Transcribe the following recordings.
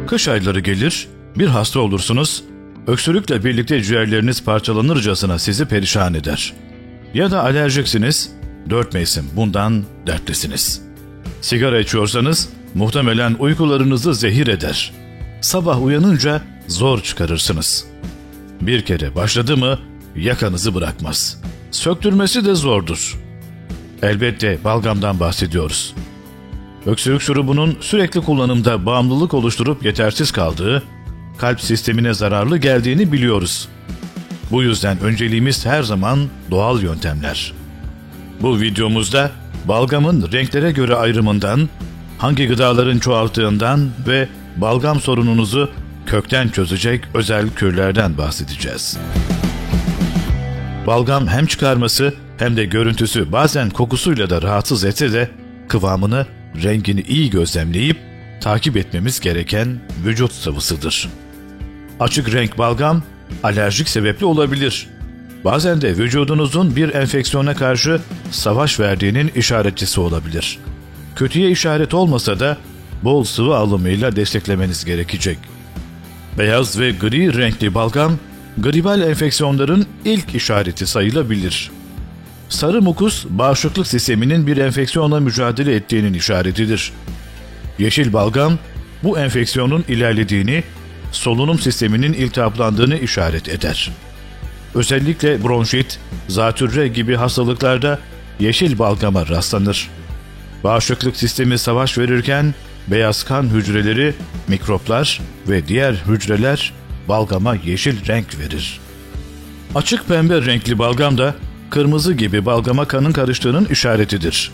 Kış ayları gelir, bir hasta olursunuz, öksürükle birlikte ciğerleriniz parçalanırcasına sizi perişan eder. Ya da alerjiksiniz, 4 mevsim bundan dertlisiniz. Sigara içiyorsanız muhtemelen uykularınızı zehir eder. Sabah uyanınca zor çıkarırsınız. Bir kere başladı mı yakanızı bırakmaz. Söktürmesi de zordur. Elbette balgamdan bahsediyoruz. Öksürük şurubunun sürekli kullanımda bağımlılık oluşturup yetersiz kaldığı, kalp sistemine zararlı geldiğini biliyoruz. Bu yüzden önceliğimiz her zaman doğal yöntemler. Bu videomuzda balgamın renklere göre ayrımından, hangi gıdaların çoğalttığından ve balgam sorununuzu kökten çözecek özel kürlerden bahsedeceğiz. Balgam hem çıkarması hem de görüntüsü bazen kokusuyla da rahatsız etse de kıvamını, rengini iyi gözlemleyip takip etmemiz gereken vücut sıvısıdır. Açık renk balgam alerjik sebepli olabilir. Bazen de vücudunuzun bir enfeksiyona karşı savaş verdiğinin işaretçisi olabilir. Kötüye işaret olmasa da bol sıvı alımıyla desteklemeniz gerekecek. Beyaz ve gri renkli balgam, gribal enfeksiyonların ilk işareti sayılabilir. Sarı mukus, bağışıklık sisteminin bir enfeksiyonla mücadele ettiğinin işaretidir. Yeşil balgam, bu enfeksiyonun ilerlediğini, solunum sisteminin iltihaplandığını işaret eder. Özellikle bronşit, zatürre gibi hastalıklarda yeşil balgama rastlanır. Bağışıklık sistemi savaş verirken beyaz kan hücreleri, mikroplar ve diğer hücreler balgama yeşil renk verir. Açık pembe renkli balgam da kırmızı gibi balgama kanın karıştığının işaretidir.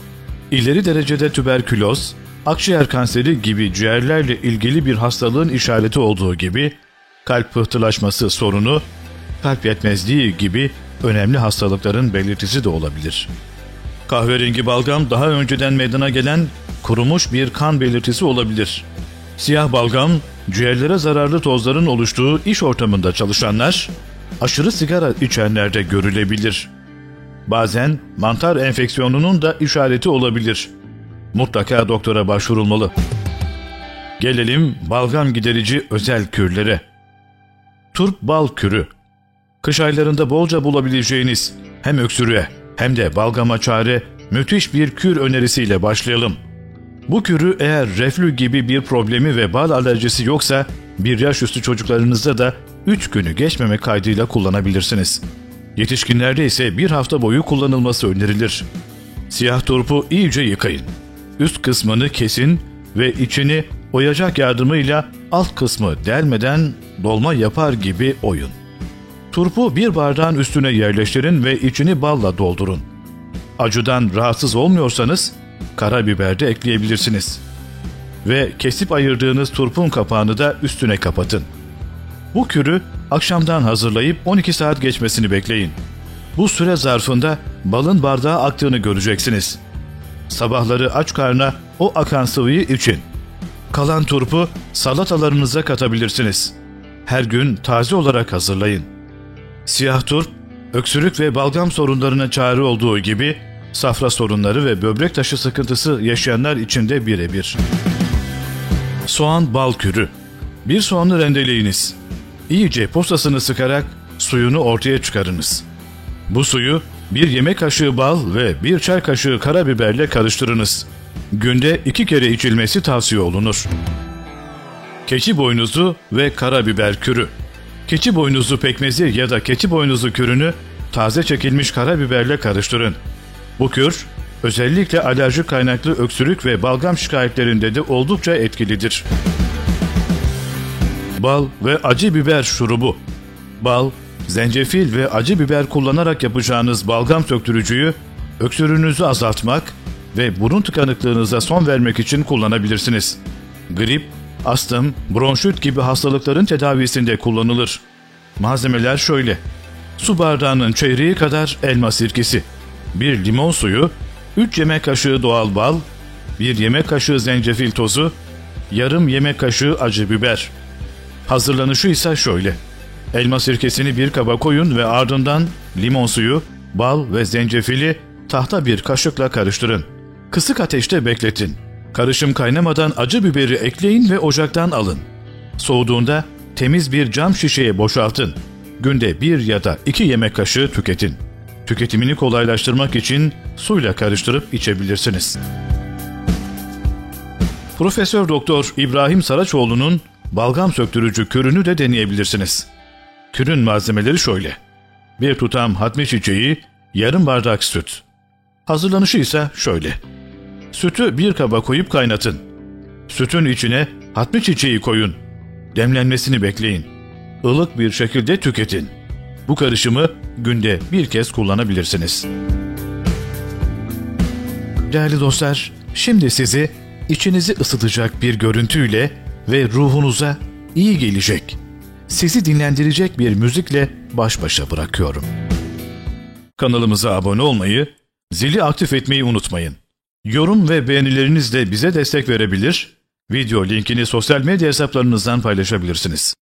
İleri derecede tüberküloz, akciğer kanseri gibi ciğerlerle ilgili bir hastalığın işareti olduğu gibi kalp pıhtılaşması sorunu, kalp yetmezliği gibi önemli hastalıkların belirtisi de olabilir. Kahverengi balgam daha önceden meydana gelen kurumuş bir kan belirtisi olabilir. Siyah balgam, ciğerlere zararlı tozların oluştuğu iş ortamında çalışanlar, aşırı sigara içenlerde görülebilir. Bazen mantar enfeksiyonunun da işareti olabilir. Mutlaka doktora başvurulmalı. Gelelim balgam giderici özel kürlere. Turp bal kürü. Kış aylarında bolca bulabileceğiniz hem öksürüğe hem de balgama çare müthiş bir kür önerisiyle başlayalım. Bu kürü eğer reflü gibi bir problemi ve bal alerjisi yoksa 1 yaş üstü çocuklarınızda da 3 günü geçmemek kaydıyla kullanabilirsiniz. Yetişkinlerde ise 1 hafta boyu kullanılması önerilir. Siyah turpu iyice yıkayın. Üst kısmını kesin ve içini oyacak yardımıyla alt kısmı delmeden dolma yapar gibi oyun. Turpu bir bardağın üstüne yerleştirin ve içini balla doldurun. Acıdan rahatsız olmuyorsanız karabiber de ekleyebilirsiniz. Ve kesip ayırdığınız turpun kapağını da üstüne kapatın. Bu kürü akşamdan hazırlayıp 12 saat geçmesini bekleyin. Bu süre zarfında balın bardağa aktığını göreceksiniz. Sabahları aç karnına o akan sıvıyı için. Kalan turpu salatalarınıza katabilirsiniz. Her gün taze olarak hazırlayın. Siyah turp, öksürük ve balgam sorunlarına çare olduğu gibi safra sorunları ve böbrek taşı sıkıntısı yaşayanlar için de birebir. Soğan bal kürü. Bir soğanı rendeleyiniz. İyice posasını sıkarak suyunu ortaya çıkarınız. Bu suyu 1 yemek kaşığı bal ve 1 çay kaşığı karabiberle karıştırınız. Günde 2 kere içilmesi tavsiye olunur. Keçi boynuzu ve karabiber kürü. Keçi boynuzu pekmezi ya da keçi boynuzu kürünü taze çekilmiş karabiberle karıştırın. Bu kür özellikle alerji kaynaklı öksürük ve balgam şikayetlerinde de oldukça etkilidir. Bal ve acı biber şurubu. Bal, zencefil ve acı biber kullanarak yapacağınız balgam söktürücüyü öksürüğünüzü azaltmak ve burun tıkanıklığınıza son vermek için kullanabilirsiniz. Grip, astım, bronşit gibi hastalıkların tedavisinde kullanılır. Malzemeler şöyle: su bardağının çeyreği kadar elma sirkesi, 1 limon suyu, 3 yemek kaşığı doğal bal, 1 yemek kaşığı zencefil tozu, yarım yemek kaşığı acı biber. Hazırlanışı ise şöyle: elma sirkesini bir kaba koyun ve ardından limon suyu, bal ve zencefili tahta bir kaşıkla karıştırın. Kısık ateşte bekletin. Karışım kaynamadan acı biberi ekleyin ve ocaktan alın. Soğuduğunda temiz bir cam şişeye boşaltın. Günde 1 ya da 2 yemek kaşığı tüketin. Tüketimini kolaylaştırmak için suyla karıştırıp içebilirsiniz. Profesör Doktor İbrahim Saraçoğlu'nun balgam söktürücü kürünü de deneyebilirsiniz. Kürün malzemeleri şöyle: 1 tutam hatmi çiçeği, yarım bardak süt. Hazırlanışı ise şöyle: sütü bir kaba koyup kaynatın. Sütün içine hatmi çiçeği koyun. Demlenmesini bekleyin. Ilık bir şekilde tüketin. Bu karışımı günde 1 kez kullanabilirsiniz. Değerli dostlar, şimdi sizi içinizi ısıtacak bir görüntüyle ve ruhunuza iyi gelecek, sizi dinlendirecek bir müzikle baş başa bırakıyorum. Kanalımıza abone olmayı, zili aktif etmeyi unutmayın. Yorum ve beğenilerinizle bize destek verebilir, video linkini sosyal medya hesaplarınızdan paylaşabilirsiniz.